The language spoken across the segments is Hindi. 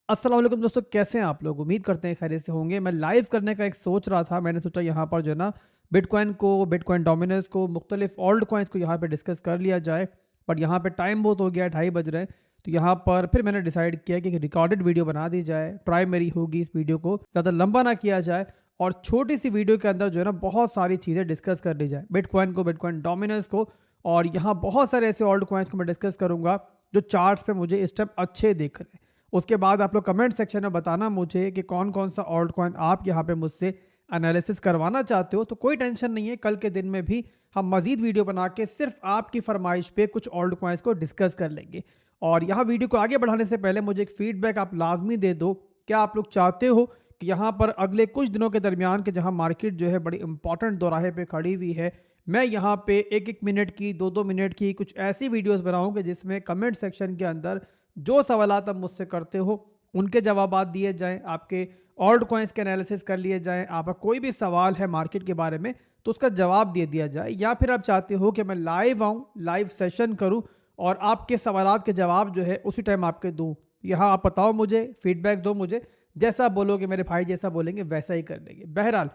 अस्सलाम वालेकुम दोस्तों, कैसे हैं आप लोग? उम्मीद करते हैं खैरियत से होंगे। मैं लाइव करने का एक सोच रहा था। मैंने सोचा यहाँ पर जो है ना बिटकॉइन डोमिनस को, मुख्तलिफ ऑल्ट कॉइन्स को यहाँ पे डिस्कस कर लिया जाए। बट यहाँ पे टाइम बहुत हो गया है, 2:30 बज रहे हैं। तो यहाँ पर फिर मैंने डिसाइड किया कि एक रिकॉर्डेड वीडियो बना दी जाए। ट्राई मेरी होगी इस वीडियो को ज़्यादा लंबा ना किया जाए और छोटी सी वीडियो के अंदर जो है ना बहुत सारी चीज़ें डिस्कस कर ली जाए। बिटकॉइन डोमिनस को और यहाँ बहुत सारे ऐसे ऑल्ट कॉइन्स को मैं डिस्कस करूँगा जो चार्ट्स पे मुझे इस टाइम अच्छे दिख रहे हैं। उसके बाद आप लोग कमेंट सेक्शन में बताना मुझे कि कौन कौन सा ऑल्ट कॉइन आप यहाँ पे मुझसे एनालिसिस करवाना चाहते हो। तो कोई टेंशन नहीं है, कल के दिन में भी हम मजीद वीडियो बना के सिर्फ आपकी फरमाइश पे कुछ ऑल्ट कॉइन्स को डिस्कस कर लेंगे। और यहाँ वीडियो को आगे बढ़ाने से पहले मुझे एक फीडबैक आप लाजमी दे दो। क्या आप लोग चाहते हो कि यहाँ पर अगले कुछ दिनों के दरमियान के जहाँ मार्केट जो है बड़ी इंपॉर्टेंट दोराहे पे खड़ी हुई है, मैं यहाँ पे एक एक मिनट की, दो दो मिनट की कुछ ऐसी वीडियोस बनाऊँ जिसमें कमेंट सेक्शन के अंदर जो सवालात आप मुझसे करते हो उनके जवाबात दिए जाएं, आपके ऑल्ट कॉइन्स के एनालिसिस कर लिए जाएं। आपका कोई भी सवाल है मार्केट के बारे में तो उसका जवाब दे दिया जाए, या फिर आप चाहते हो कि मैं लाइव आऊं, लाइव सेशन करूं और आपके सवालात के जवाब जो है उसी टाइम आपके दूं। यहाँ आप बताओ मुझे, फीडबैक दो मुझे। जैसा बोलोगे मेरे भाई, जैसा बोलेंगे वैसा ही कर देंगे। बहरहाल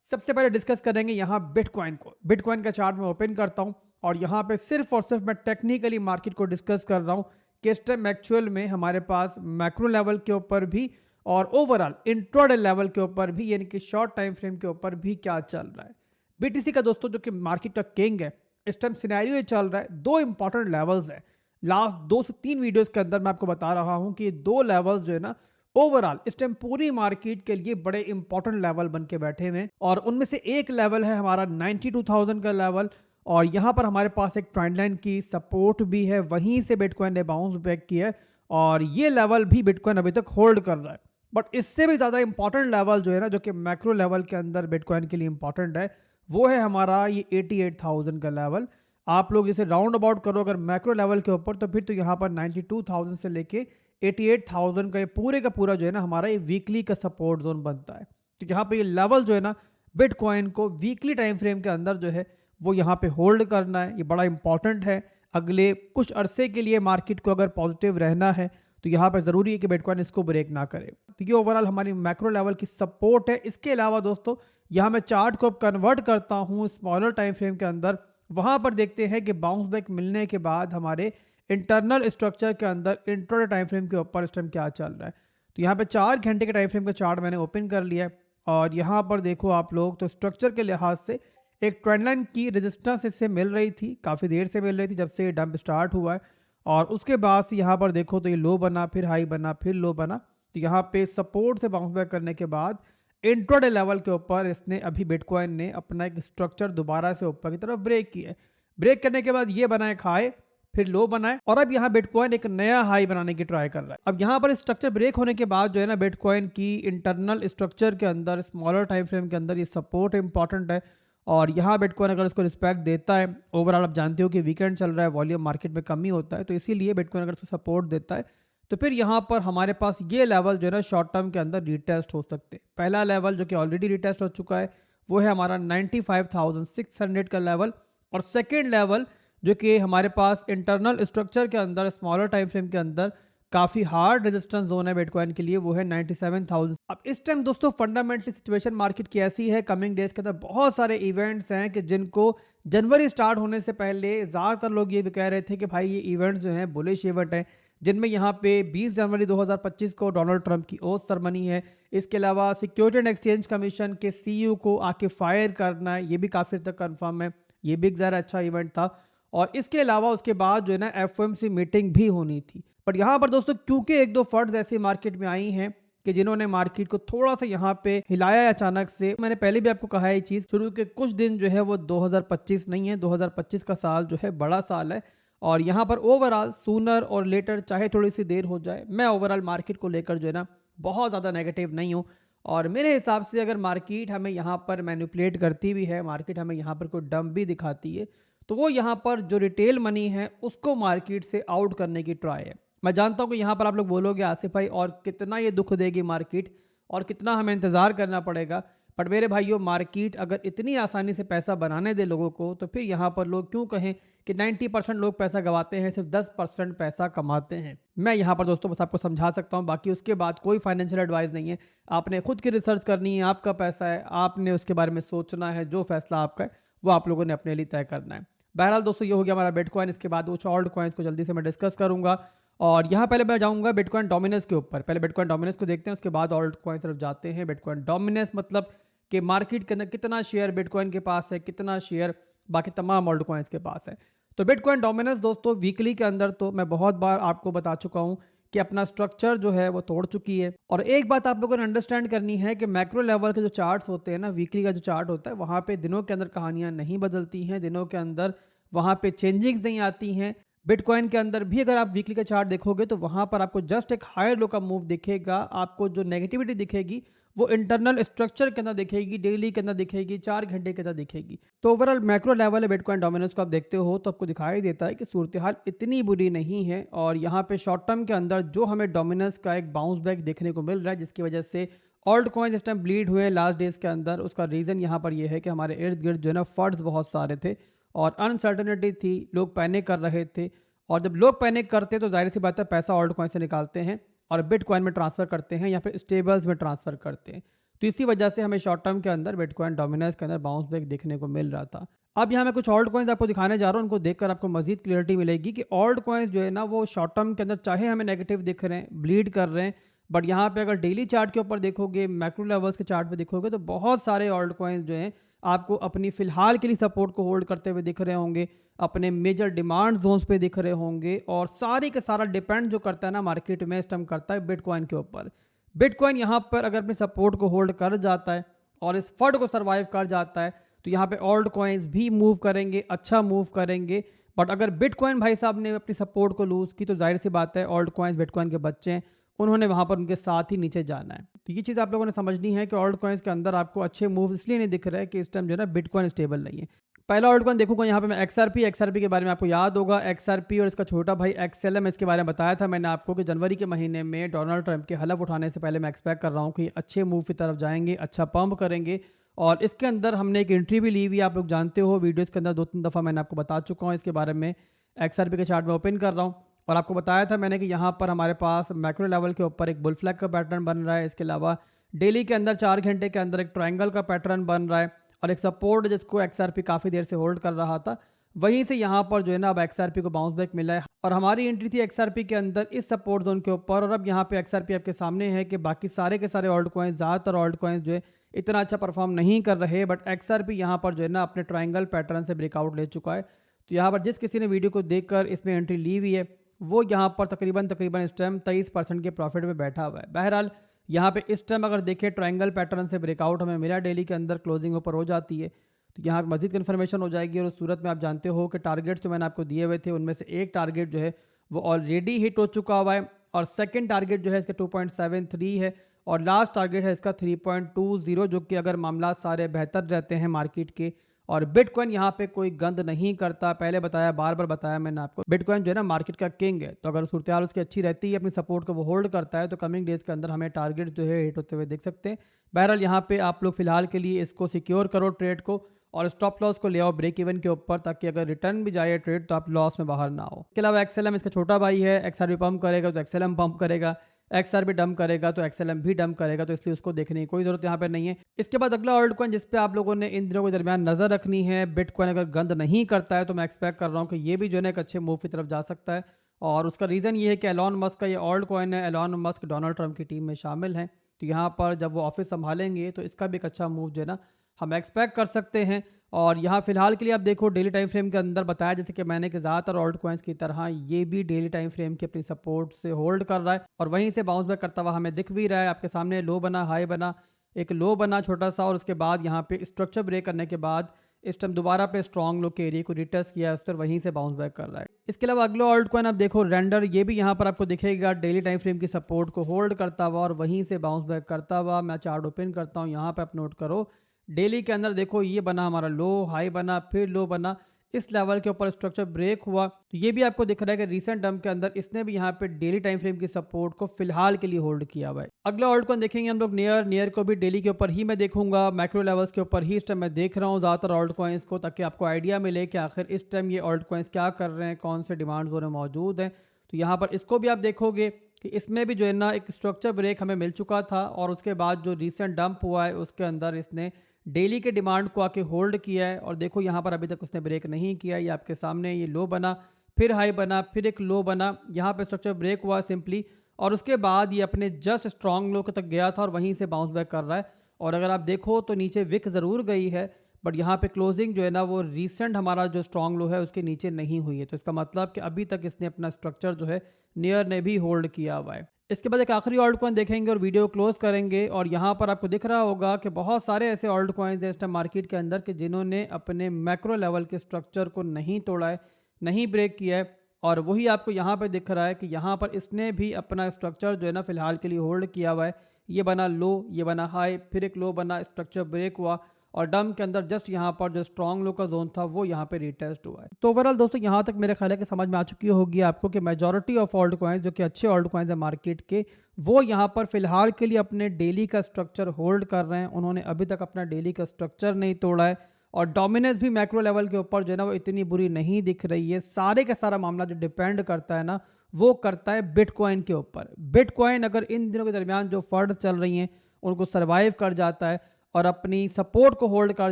सबसे पहले डिस्कस करेंगे यहाँ बिटकॉइन को। बिटकॉइन का चार्ट मैं ओपन करता हूँ और यहाँ पे सिर्फ और सिर्फ मैं टेक्निकली मार्केट को डिस्कस कर रहा हूँ कि इस टाइम एक्चुअल में हमारे पास मैक्रो लेवल के ऊपर भी और ओवरऑल इंट्राडे लेवल के ऊपर भी, यानी कि शॉर्ट टाइम फ्रेम के ऊपर भी क्या चल रहा है। बीटीसी का दोस्तों जो कि मार्केट का किंग है, इस टाइम सिनेरियो ये चल रहा है। दो इंपॉर्टेंट लेवल्स है। लास्ट 2 से 3 वीडियोस के अंदर मैं आपको बता रहा हूं कि ये दो लेवल्स जो है ना ओवरऑल इस टाइम पूरी मार्केट के लिए बड़े इंपॉर्टेंट लेवल बन के बैठे हुए हैं। और उनमें से एक लेवल है हमारा 92,000 का लेवल, और यहाँ पर हमारे पास एक ट्रेंड लाइन की सपोर्ट भी है, वहीं से बिटकॉइन ने बाउंस बैक किया है और ये लेवल भी बिटकॉइन अभी तक होल्ड कर रहा है। बट इससे भी ज़्यादा इंपॉर्टेंट लेवल जो है ना, जो कि मैक्रो लेवल के अंदर बिटकॉइन के लिए इंपॉर्टेंट है, वो है हमारा ये 88,000 का लेवल। आप लोग इसे राउंड अबाउट करो अगर मैक्रो लेवल के ऊपर, तो फिर तो यहाँ पर 92,000 से लेके 88,000 का ये पूरे का पूरा जो है ना हमारा ये वीकली का सपोर्ट जोन बनता है। तो यहाँ पे ये लेवल जो है ना बिटकॉइन को वीकली टाइम फ्रेम के अंदर जो है वो यहाँ पे होल्ड करना है। ये बड़ा इंपॉर्टेंट है। अगले कुछ अरसे के लिए मार्केट को अगर पॉजिटिव रहना है तो यहाँ पर ज़रूरी है कि बिटकॉइन इसको ब्रेक ना करे। तो ये ओवरऑल हमारी मैक्रो लेवल की सपोर्ट है। इसके अलावा दोस्तों यहाँ मैं चार्ट को कन्वर्ट करता हूँ स्मॉलर टाइम फ्रेम के अंदर। वहाँ पर देखते हैं कि बाउंस बैक मिलने के बाद हमारे इंटरनल स्ट्रक्चर के अंदर इंट्राडे टाइम फ्रेम के ऊपर इस टाइम क्या चल रहा है। तो यहाँ पे 4 घंटे के टाइम फ्रेम का चार्ट मैंने ओपन कर लिया है और यहाँ पर देखो आप लोग, तो स्ट्रक्चर के लिहाज से एक ट्रेंड लाइन की रेजिस्टेंस इससे मिल रही थी, काफ़ी देर से मिल रही थी जब से ये डंप स्टार्ट हुआ है। और उसके बाद से यहाँ पर देखो तो ये लो बना, फिर हाई बना, फिर लो बना। तो यहाँ पे सपोर्ट से बाउंस बैक करने के बाद इंट्राडे लेवल के ऊपर इसने अभी बिटकॉइन ने अपना एक स्ट्रक्चर दोबारा से ऊपर की तरफ ब्रेक किया है। ब्रेक करने के बाद ये बना एक हाई, फिर लो बनाए और अब यहाँ बिटकॉइन एक नया हाई बनाने की ट्राई कर रहा है। अब यहाँ पर स्ट्रक्चर ब्रेक होने के बाद जो है ना बिटकॉइन की इंटरनल स्ट्रक्चर के अंदर स्मॉलर टाइम फ्रेम के अंदर ये सपोर्ट इंपॉर्टेंट है और यहाँ बिटकॉइन अगर इसको रिस्पेक्ट देता है, ओवरऑल आप जानते हो कि वीकेंड चल रहा है, वॉल्यूम मार्केट में कमी होता है, तो इसीलिए बिटकॉइन अगर इसको सपोर्ट देता है तो फिर यहाँ पर हमारे पास ये लेवल जो है ना शॉर्ट टर्म के अंदर रिटेस्ट हो सकते हैं। पहला लेवल जो कि ऑलरेडी रिटेस्ट हो चुका है वो है हमारा 95,600 का लेवल, और सेकेंड लेवल जो कि हमारे पास इंटरनल स्ट्रक्चर के अंदर स्मॉलर टाइम फ्रेम के अंदर काफ़ी हार्ड रेजिस्टेंस जोन है बिटकॉइन के लिए, वो है 97,000। अब इस टाइम दोस्तों फंडामेंटली सिचुएशन मार्केट की ऐसी है, कमिंग डेज के अंदर बहुत सारे इवेंट्स हैं कि जिनको जनवरी स्टार्ट होने से पहले ज़्यादातर लोग ये भी कह रहे थे कि भाई ये इवेंट्स जो हैं बुलिश इवेंट हैं, जिनमें यहाँ पे 20 जनवरी 2025 को डोनाल्ड ट्रंप की ओथ सेरेमनी है। इसके अलावा सिक्योरिटी एंड एक्सचेंज कमीशन के सीईओ को आके फायर करना है, ये भी काफ़ी हद तक कन्फर्म है। ये भी एक ज़रा अच्छा इवेंट था। और इसके अलावा उसके बाद जो है ना एफओएमसी मीटिंग भी होनी थी। बट यहाँ पर दोस्तों क्योंकि एक दो फंड्स ऐसी मार्केट में आई हैं कि जिन्होंने मार्केट को थोड़ा सा यहाँ पे हिलाया है अचानक से। मैंने पहले भी आपको कहा है ये चीज़, शुरू के कुछ दिन जो है वो 2025 नहीं है, 2025 का साल जो है बड़ा साल है और यहाँ पर ओवरऑल सूनर और लेटर चाहे थोड़ी सी देर हो जाए, मैं ओवरऑल मार्केट को लेकर जो है ना बहुत ज़्यादा नेगेटिव नहीं हूँ। और मेरे हिसाब से अगर मार्केट हमें यहाँ पर मैनिपुलेट करती भी है, मार्केट हमें यहाँ पर कोई डंप भी दिखाती है, तो वो यहाँ पर जो रिटेल मनी है उसको मार्केट से आउट करने की ट्राई है। मैं जानता हूँ कि यहाँ पर आप लोग बोलोगे आसिफ भाई और कितना ये दुख देगी मार्केट और कितना हमें इंतज़ार करना पड़ेगा। बट मेरे भाइयों, मार्केट अगर इतनी आसानी से पैसा बनाने दे लोगों को, तो फिर यहाँ पर लोग क्यों कहें कि 90% लोग पैसा गंवाते हैं, सिर्फ 10% पैसा कमाते हैं। मैं यहाँ पर दोस्तों बस आपको समझा सकता हूँ, बाकी उसके बाद कोई फाइनेंशियल एडवाइस नहीं है। आपने खुद की रिसर्च करनी है, आपका पैसा है, आपने उसके बारे में सोचना है, जो फैसला आपका है वो आप लोगों ने अपने लिए तय करना है। बहरहाल दोस्तों, ये हो गया हमारा बिटकॉइन। इसके बाद कुछ ऑल्ट कॉइन्स को जल्दी से मैं डिस्कस करूंगा, और यहाँ पहले मैं जाऊंगा बिटकॉइन डोमिनेंस के ऊपर। पहले बिटकॉइन डोमिनेंस को देखते हैं, उसके बाद ऑल्ट कॉइन तरफ जाते हैं। बिटकॉइन डोमिनेंस मतलब कि मार्केट के अंदर कितना शेयर बिटकॉइन के पास है, कितना शेयर बाकी तमाम ऑल्ट कॉइन्स के पास है। तो बिटकॉइन डोमिनेंस दोस्तों वीकली के अंदर तो मैं बहुत बार आपको बता चुका हूँ कि अपना स्ट्रक्चर जो है वो तोड़ चुकी है। और एक बात आप लोगों ने अंडरस्टैंड करनी है कि मैक्रो लेवल के जो चार्ट्स होते हैं ना, वीकली का जो चार्ट होता है, वहाँ पे दिनों के अंदर कहानियाँ नहीं बदलती हैं, दिनों के अंदर वहाँ पे चेंजिंग्स नहीं आती हैं। बिटकॉइन के अंदर भी अगर आप वीकली का चार्ट देखोगे तो वहाँ पर आपको जस्ट एक हायर लो का मूव दिखेगा। आपको जो नेगेटिविटी दिखेगी वो इंटरनल स्ट्रक्चर के अंदर दिखेगी, डेली के अंदर दिखेगी, 4 घंटे के अंदर दिखेगी। तो ओवरऑल मैक्रो लेवल है बिटकॉइन डोमिनेंस को आप देखते हो तो आपको दिखाई देता है कि सूरत हाल इतनी बुरी नहीं है। और यहाँ पे शॉर्ट टर्म के अंदर जो हमें डोमिनेंस का एक बाउंस बैक देखने को मिल रहा है, जिसकी वजह से ऑल्ट कॉइन इस टाइम ब्लीड हुए लास्ट डेज के अंदर, उसका रीज़न यहाँ पर यह है कि हमारे इर्द गिर्द जो है ना फंड्स बहुत सारे थे और अनसर्टनिटी थी, लोग पैनिक कर रहे थे। और जब लोग पैनिक करते हैं तो जाहिर सी बात है पैसा ऑल्ट कॉइन से निकालते हैं और बिटकॉइन में ट्रांसफ़र करते हैं या फिर स्टेबल्स में ट्रांसफ़र करते हैं। तो इसी वजह से हमें शॉर्ट टर्म के अंदर बिटकॉइन डोमिनेंस के अंदर बाउंस बैक देखने को मिल रहा था। अब यहाँ मैं कुछ ऑल्ट कॉइन्स आपको दिखाने जा रहा हूँ, उनको देखकर आपको मजीद क्लियरिटी मिलेगी कि ऑल्ट कॉइन्स जो है ना वो शॉर्ट टर्म के अंदर चाहे हमें नेगेटिव दिख रहे हैं, ब्लीड कर रहे हैं, बट यहाँ पे अगर डेली चार्ट के ऊपर देखोगे, मैक्रो लेवल्स के चार्ट पे देखोगे तो बहुत सारे ऑल्ट कॉइन्स जो हैं आपको अपनी फिलहाल के लिए सपोर्ट को होल्ड करते हुए दिख रहे होंगे, अपने मेजर डिमांड जोन्स पे दिख रहे होंगे। और सारी के सारा डिपेंड जो करता है ना मार्केट में इस टाइम करता है बिटकॉइन के ऊपर। बिटकॉइन यहाँ पर अगर अपने सपोर्ट को होल्ड कर जाता है और इस फंड को सर्वाइव कर जाता है तो यहाँ पे ऑल्ट कॉइन्स भी मूव करेंगे, अच्छा मूव करेंगे। बट अगर बिटकॉइन भाई साहब ने अपनी सपोर्ट को लूज़ की तो जाहिर सी बात है ऑल्ट कॉइन्स बिटकॉइन के बच्चे हैं, उन्होंने वहाँ पर उनके साथ ही नीचे जाना है। तो ये चीज़ आप लोगों ने समझनी है कि ऑल्ट कॉइन्स के अंदर आपको अच्छे मूव इसलिए नहीं दिख रहे हैं कि इस टाइम जो है ना बिटकॉइन स्टेबल नहीं है। पहला ऑल्ट कॉइन देखूंगा यहाँ पे मैं XRP के बारे में, आपको याद होगा XRP और इसका छोटा भाई XLM, इसके बारे में बताया था मैंने आपको कि जनवरी के महीने में डोनाल्ड ट्रंप के हलफ उठाने से पहले मैं एक्सपेक्ट कर रहा हूँ कि अच्छे मूव की तरफ जाएंगे, अच्छा पंप करेंगे। और इसके अंदर हमने एक एंट्री भी ली हुई, आप लोग जानते हो, वीडियोज़ के अंदर 2-3 दफ़ा मैंने आपको बता चुका हूँ इसके बारे में। XRP के चार्ट में ओपन कर रहा हूँ और आपको बताया था मैंने कि यहाँ पर हमारे पास मैक्रो लेवल के ऊपर एक बुल फ्लैग का पैटर्न बन रहा है। इसके अलावा डेली के अंदर 4 घंटे के अंदर एक ट्रायंगल का पैटर्न बन रहा है और एक सपोर्ट जिसको XRP काफ़ी देर से होल्ड कर रहा था, वहीं से यहाँ पर जो है ना अब XRP को बाउंस बैक मिला है। और हमारी एंट्री थी XRP के अंदर इस सपोर्ट जोन के ऊपर, और अब यहाँ पे XRP आपके सामने है कि बाकी सारे के सारे ऑल्ट कॉइन्स, ज़्यादातर ऑल्ट कॉइन्स जो है इतना अच्छा परफॉर्म नहीं कर रहे, बट XRP यहाँ पर जो है ना अपने ट्रायंगल पैटर्न से ब्रेकआउट ले चुका है। तो यहाँ पर जिस किसी ने वीडियो को देखकर इसमें एंट्री ली हुई है वो यहाँ पर तकरीबन इस टाइम 23% के प्रॉफिट में बैठा हुआ है। बहरहाल यहाँ पे इस टाइम अगर देखें ट्रायंगल पैटर्न से ब्रेकआउट हमें मिला, डेली के अंदर क्लोजिंग ऊपर हो जाती है तो यहाँ मजीद कन्फर्मेशन हो जाएगी। और उस सूरत में आप जानते हो कि टारगेट्स जो मैंने आपको दिए हुए थे उनमें से एक टारगेट जो है वो ऑलरेडी हिट हो चुका हुआ है और सेकंड टारगेट जो है इसका 2.73 है और लास्ट टारगेट है इसका 3.20, जो कि अगर मामला सारे बेहतर रहते हैं मार्केट के। और बिटकॉइन यहाँ पे कोई गंद नहीं करता, पहले बताया, बार बार बताया मैंने आपको, बिटकॉइन जो है ना मार्केट का किंग है। तो अगर सूरत हाल उसकी अच्छी रहती है, अपनी सपोर्ट को वो होल्ड करता है, तो कमिंग डेज के अंदर हमें टारगेट जो है हिट होते हुए देख सकते हैं। बहरहाल यहाँ पे आप लोग फिलहाल के लिए इसको सिक्योर करो ट्रेड को और स्टॉप लॉस को ले आओ ब्रेक इवन के ऊपर, ताकि अगर रिटर्न भी जाए ट्रेड तो आप लॉस में बाहर ना हो। इसके अलावा XLM इसका छोटा भाई है, XRP पंप करेगा तो XLM पंप करेगा, XRP डंप करेगा तो XLM भी डंप करेगा, तो इसलिए उसको देखने की कोई जरूरत यहाँ पे नहीं है। इसके बाद अगला ऑल्ट कॉइन जिस पे आप लोगों ने इन दिनों के दरमियान नजर रखनी है, बिटकॉइन अगर गंद नहीं करता है तो मैं एक्सपेक्ट कर रहा हूँ कि ये भी जो है एक अच्छे मूव की तरफ जा सकता है। और उसका रीज़न ये है कि एलॉन मस्क का ये ऑल्ट कॉइन है, एलॉन मस्क डोनाल्ड ट्रंप की टीम में शामिल हैं, तो यहाँ पर जब वो ऑफिस संभालेंगे तो इसका भी एक अच्छा मूव जो है ना हम एक्सपेक्ट कर सकते हैं। और यहाँ फिलहाल के लिए आप देखो डेली टाइम फ्रेम के अंदर बताया जैसे कि मैंने कि ज़्यादातर ऑल्ट कॉइन्स की तरह ये भी डेली टाइम फ्रेम की अपनी सपोर्ट से होल्ड कर रहा है और वहीं से बाउंस बैक करता हुआ हमें दिख भी रहा है। आपके सामने लो बना, हाई बना, एक लो बना छोटा सा, और उसके बाद यहाँ पे स्ट्रक्चर ब्रेक करने के बाद इस टाइम दोबारा अपने स्ट्रॉन्ग लो के एरिया को रिटेस्ट किया है, उस पर वहीं से बाउंस बैक कर रहा है। इसके अलावा अगला ऑल्ट कॉइन आप देखो रेंडर, ये भी यहाँ पर आपको दिखेगा डेली टाइम फ्रेम की सपोर्ट को होल्ड करता हुआ और वहीं से बाउंस बैक करता हुआ। मैं चार्ट ओपन करता हूँ, यहाँ पे आप नोट करो डेली के अंदर देखो ये बना हमारा लो, हाई बना, फिर लो बना, इस लेवल के ऊपर स्ट्रक्चर ब्रेक हुआ तो ये भी आपको दिख रहा है कि रीसेंट डंप के अंदर इसने भी यहाँ पे डेली टाइम फ्रेम की सपोर्ट को फिलहाल के लिए होल्ड किया हुआ है। अगला ऑल्ट कॉइन देखेंगे हम लोग नियर को भी डेली के ऊपर ही मैं देखूंगा, मैक्रो लेवल्स के ऊपर ही इस टाइम मैं देख रहा हूँ ज़्यादातर ऑल्ट कॉइन्स को, ताकि आपको आइडिया मिले कि आखिर इस टाइम ये ऑल्ट कॉइन्स क्या कर रहे हैं, कौन से डिमांड जोन में मौजूद हैं। तो यहाँ पर इसको भी आप देखोगे कि इसमें भी जो है ना एक स्ट्रक्चर ब्रेक हमें मिल चुका था और उसके बाद जो रीसेंट डंप हुआ है उसके अंदर इसने डेली के डिमांड को आके होल्ड किया है। और देखो यहाँ पर अभी तक उसने ब्रेक नहीं किया, ये आपके सामने ये लो बना, फिर हाई बना, फिर एक लो बना, यहाँ पे स्ट्रक्चर ब्रेक हुआ सिंपली और उसके बाद ये अपने जस्ट स्ट्रॉन्ग लो तक गया था और वहीं से बाउंस बैक कर रहा है। और अगर आप देखो तो नीचे विक ज़रूर गई है, बट यहाँ पे क्लोजिंग जो है ना वो रीसेंट हमारा जो स्ट्रॉन्ग लो है उसके नीचे नहीं हुई है। तो इसका मतलब कि अभी तक इसने अपना स्ट्रक्चर जो है नियर ने भी होल्ड किया हुआ है। इसके बाद एक आखिरी ऑल्ट कॉइन देखेंगे और वीडियो क्लोज करेंगे। और यहाँ पर आपको दिख रहा होगा कि बहुत सारे ऐसे ऑल्ट कॉइन्स हैं इस टाइम मार्केट के अंदर कि जिन्होंने अपने मैक्रो लेवल के स्ट्रक्चर को नहीं तोड़ा है, नहीं ब्रेक किया है। और वही आपको यहाँ पे दिख रहा है कि यहाँ पर इसने भी अपना स्ट्रक्चर जो है ना फिलहाल के लिए होल्ड किया हुआ है। ये बना लो, ये बना हाई, फिर एक लो बना, स्ट्रक्चर ब्रेक हुआ और डम के अंदर जस्ट यहाँ पर जो स्ट्रॉन्ग लो का जोन था वो यहाँ पे रिटेस्ट हुआ है। तो ओवरऑल दोस्तों यहाँ तक मेरे ख्याल है कि समझ में आ चुकी होगी आपको कि मेजॉरिटी ऑफ ऑल्ट कॉइन्स जो कि अच्छे ऑल्ट कॉइन्स है मार्केट के, वो यहाँ पर फिलहाल के लिए अपने डेली का स्ट्रक्चर होल्ड कर रहे हैं। उन्होंने अभी तक अपना डेली का स्ट्रक्चर नहीं तोड़ा है और डोमिनेंस भी मैक्रो लेवल के ऊपर जो है ना वो इतनी बुरी नहीं दिख रही है। सारे का सारा मामला जो डिपेंड करता है ना वो करता है बिटकॉइन के ऊपर। बिटकॉइन अगर इन दिनों के दरमियान जो फंड चल रही हैं उनको सर्वाइव कर जाता है और अपनी सपोर्ट को होल्ड कर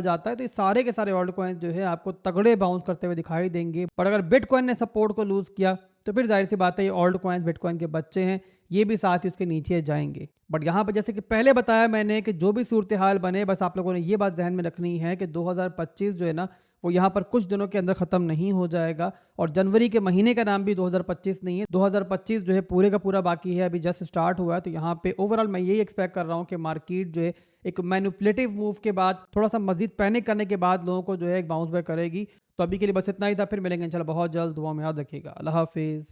जाता है तो ये सारे के सारे ऑल्ट कॉइन्स जो है आपको तगड़े बाउंस करते हुए दिखाई देंगे। पर अगर बिटकॉइन ने सपोर्ट को लूज किया तो फिर जाहिर सी बात है ये ऑल्ट कॉइन्स बिटकॉइन के बच्चे हैं, ये भी साथ ही उसके नीचे जाएंगे। बट यहाँ पर जैसे कि पहले बताया मैंने कि जो भी सूरत हाल बने, बस आप लोगों ने ये बात ध्यान में रखनी है कि 2025 जो है ना वो यहाँ पर कुछ दिनों के अंदर ख़त्म नहीं हो जाएगा और जनवरी के महीने का नाम भी 2025 नहीं है। 2025 जो है पूरे का पूरा बाकी है, अभी जस्ट स्टार्ट हुआ है। तो यहाँ पे ओवरऑल मैं यही एक्सपेक्ट कर रहा हूँ कि मार्केट जो है एक मैनिपुलेटिव मूव के बाद थोड़ा सा मजीद पैनिक करने के बाद लोगों को जो है एक बाउंस बैक करेगी। तो अभी के लिए बस इतना ही था, फिर मिलेंगे इंशाल्लाह बहुत जल्द। दुआ में याद रखिएगा। अल्लाह हाफिज़।